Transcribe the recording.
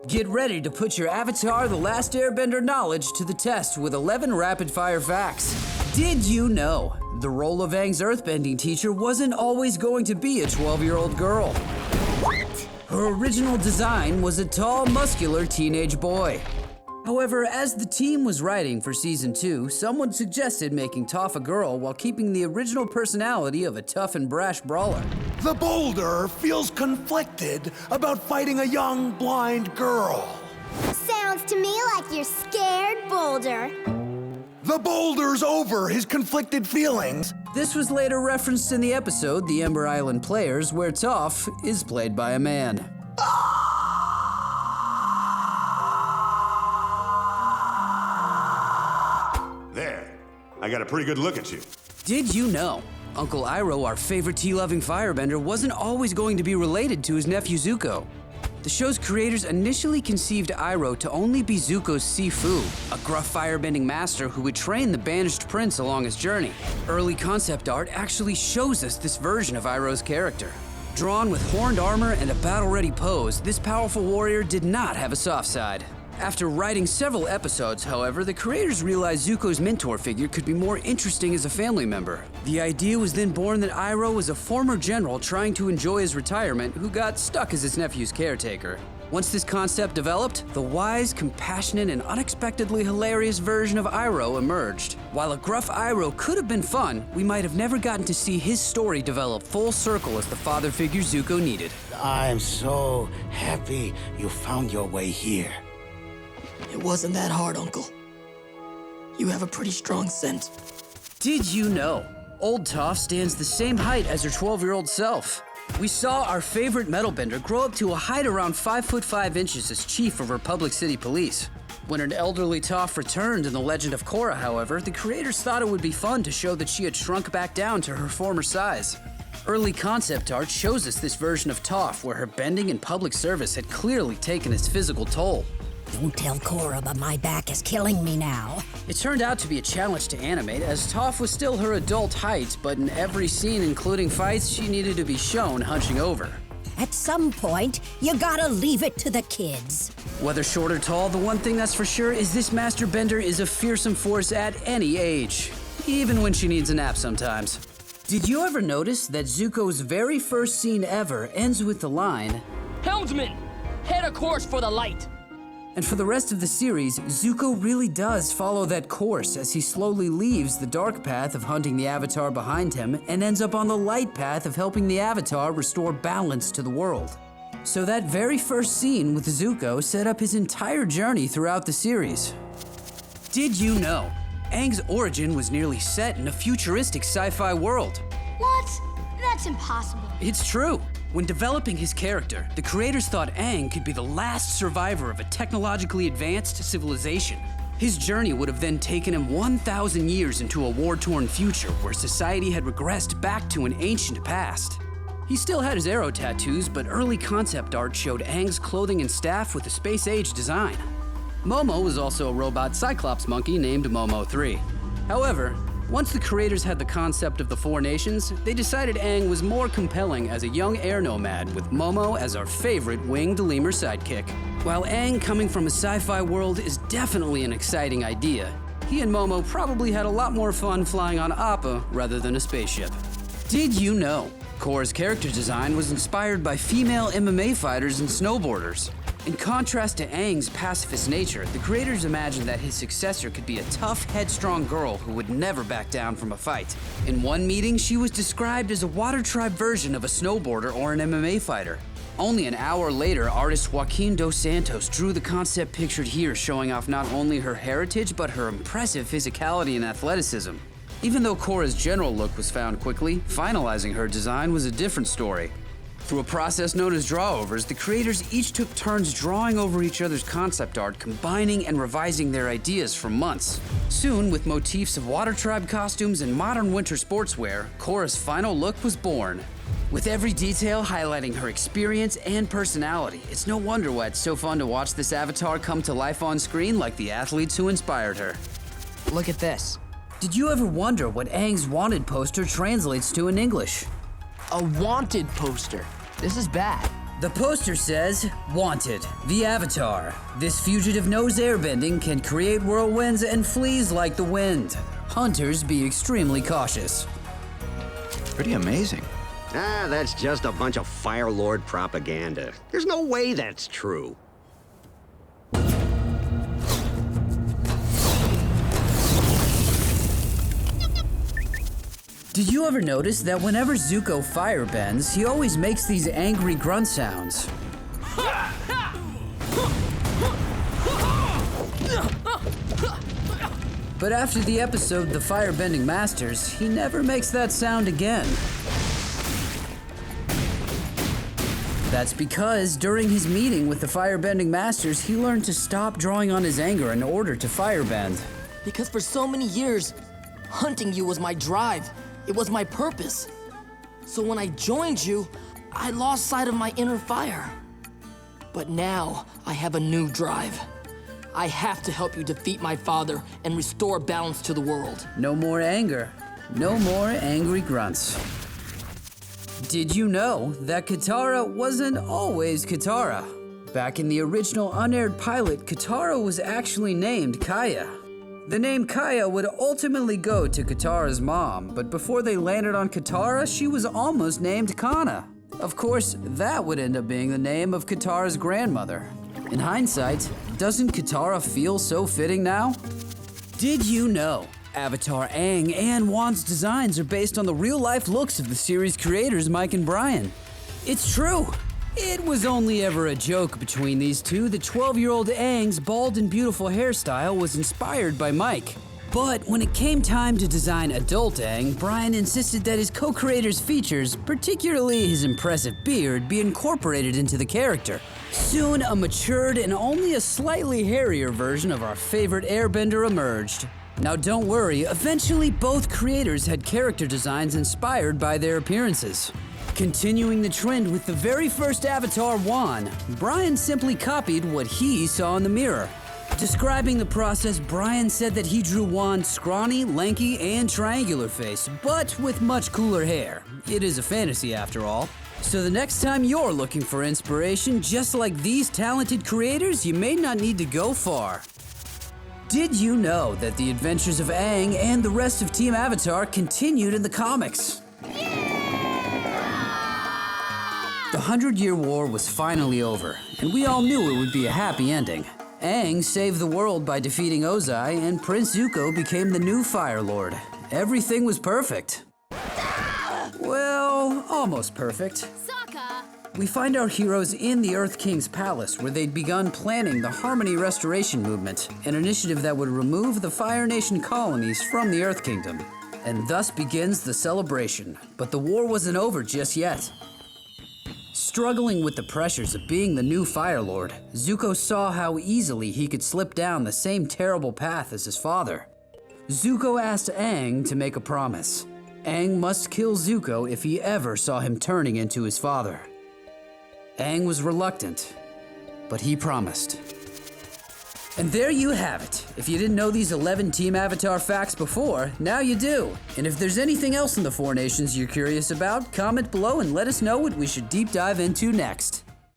Get ready to put your Avatar The Last Airbender knowledge to the test with 11 rapid-fire facts. Did you know the role of Aang's earthbending teacher wasn't always going to be a 12-year-old girl? What? Her original design was a tall, muscular teenage boy. However, as the team was writing for Season 2, someone suggested making Toph a girl while keeping the original personality of a tough and brash brawler. The boulder feels conflicted about fighting a young, blind girl. Sounds to me like you're scared, Boulder. The boulder's over his conflicted feelings. This was later referenced in the episode The Ember Island Players, where Toff is played by a man. There. I got a pretty good look at you. Did you know Uncle Iroh, our favorite tea-loving firebender, wasn't always going to be related to his nephew Zuko? The show's creators initially conceived Iroh to only be Zuko's Sifu, a gruff firebending master who would train the banished prince along his journey. Early concept art actually shows us this version of Iroh's character. Drawn with horned armor and a battle-ready pose, this powerful warrior did not have a soft side. After writing several episodes, however, the creators realized Zuko's mentor figure could be more interesting as a family member. The idea was then born that Iroh was a former general trying to enjoy his retirement who got stuck as his nephew's caretaker. Once this concept developed, the wise, compassionate, and unexpectedly hilarious version of Iroh emerged. While a gruff Iroh could have been fun, we might have never gotten to see his story develop full circle as the father figure Zuko needed. I'm so happy you found your way here. It wasn't that hard, Uncle. You have a pretty strong scent. Did you know old Toff stands the same height as her 12-year-old self? We saw our favorite metalbender grow up to a height around 5'5" as chief of Republic City Police. When an elderly Toff returned in The Legend of Korra, however, the creators thought it would be fun to show that she had shrunk back down to her former size. Early concept art shows us this version of Toff, where her bending and public service had clearly taken its physical toll. Don't tell Korra, but my back is killing me now. It turned out to be a challenge to animate, as Toff was still her adult height, but in every scene, including fights, she needed to be shown hunching over. At some point, you gotta leave it to the kids. Whether short or tall, the one thing that's for sure is this master bender is a fearsome force at any age, even when she needs a nap sometimes. Did you ever notice that Zuko's very first scene ever ends with the line, "Helmsman, head a course for the light." And for the rest of the series, Zuko really does follow that course as he slowly leaves the dark path of hunting the Avatar behind him and ends up on the light path of helping the Avatar restore balance to the world. So that very first scene with Zuko set up his entire journey throughout the series. Did you know Aang's origin was nearly set in a futuristic sci-fi world? What? That's impossible. It's true. When developing his character, the creators thought Aang could be the last survivor of a technologically advanced civilization. His journey would have then taken him 1,000 years into a war-torn future where society had regressed back to an ancient past. He still had his arrow tattoos, but early concept art showed Aang's clothing and staff with a space-age design. Momo was also a robot Cyclops monkey named Momo 3. However, once the creators had the concept of the Four Nations, they decided Aang was more compelling as a young air nomad, with Momo as our favorite winged lemur sidekick. While Aang coming from a sci-fi world is definitely an exciting idea, he and Momo probably had a lot more fun flying on Appa rather than a spaceship. Did you know Korra's character design was inspired by female MMA fighters and snowboarders? In contrast to Aang's pacifist nature, the creators imagined that his successor could be a tough, headstrong girl who would never back down from a fight. In one meeting, she was described as a water tribe version of a snowboarder or an MMA fighter. Only an hour later, artist Joaquin Dos Santos drew the concept pictured here, showing off not only her heritage, but her impressive physicality and athleticism. Even though Korra's general look was found quickly, finalizing her design was a different story. Through a process known as drawovers, the creators each took turns drawing over each other's concept art, combining and revising their ideas for months. Soon, with motifs of water tribe costumes and modern winter sportswear, Korra's final look was born. With every detail highlighting her experience and personality, it's no wonder why it's so fun to watch this avatar come to life on screen like the athletes who inspired her. Look at this. Did you ever wonder what Aang's wanted poster translates to in English? A wanted poster. This is bad. The poster says, "Wanted, the Avatar. This fugitive knows airbending, can create whirlwinds, and flees like the wind. Hunters be extremely cautious." Pretty amazing. Ah, that's just a bunch of Fire Lord propaganda. There's no way that's true. Did you ever notice that whenever Zuko firebends, he always makes these angry grunt sounds? But after the episode The Firebending Masters, he never makes that sound again. That's because during his meeting with the Firebending Masters, he learned to stop drawing on his anger in order to firebend. Because for so many years, hunting you was my drive. It was my purpose. So when I joined you, I lost sight of my inner fire. But now, I have a new drive. I have to help you defeat my father and restore balance to the world. No more anger. No more angry grunts. Did you know that Katara wasn't always Katara? Back in the original unaired pilot, Katara was actually named Kaya. The name Kaya would ultimately go to Katara's mom, but before they landed on Katara, she was almost named Kana. Of course, that would end up being the name of Katara's grandmother. In hindsight, doesn't Katara feel so fitting now? Did you know Avatar Aang and Wast's designs are based on the real-life looks of the series creators Mike and Brian? It's true! It was only ever a joke between these two that 12-year-old Aang's bald and beautiful hairstyle was inspired by Mike. But when it came time to design adult Aang, Brian insisted that his co-creator's features, particularly his impressive beard, be incorporated into the character. Soon, a matured and only a slightly hairier version of our favorite airbender emerged. Now don't worry, eventually both creators had character designs inspired by their appearances. Continuing the trend with the very first Avatar, Wan, Brian simply copied what he saw in the mirror. Describing the process, Brian said that he drew Wan's scrawny, lanky, and triangular face, but with much cooler hair. It is a fantasy after all. So the next time you're looking for inspiration, just like these talented creators, you may not need to go far. Did you know that the adventures of Aang and the rest of Team Avatar continued in the comics? The 100-Year War was finally over, and we all knew it would be a happy ending. Aang saved the world by defeating Ozai, and Prince Zuko became the new Fire Lord. Everything was perfect. Well, almost perfect. We find our heroes in the Earth King's palace, where they'd begun planning the Harmony Restoration Movement, an initiative that would remove the Fire Nation colonies from the Earth Kingdom. And thus begins the celebration. But the war wasn't over just yet. Struggling with the pressures of being the new Fire Lord, Zuko saw how easily he could slip down the same terrible path as his father. Zuko asked Aang to make a promise. Aang must kill Zuko if he ever saw him turning into his father. Aang was reluctant, but he promised. And there you have it. If you didn't know these 11 Team Avatar facts before, now you do. And if there's anything else in the Four Nations you're curious about, comment below and let us know what we should deep dive into next.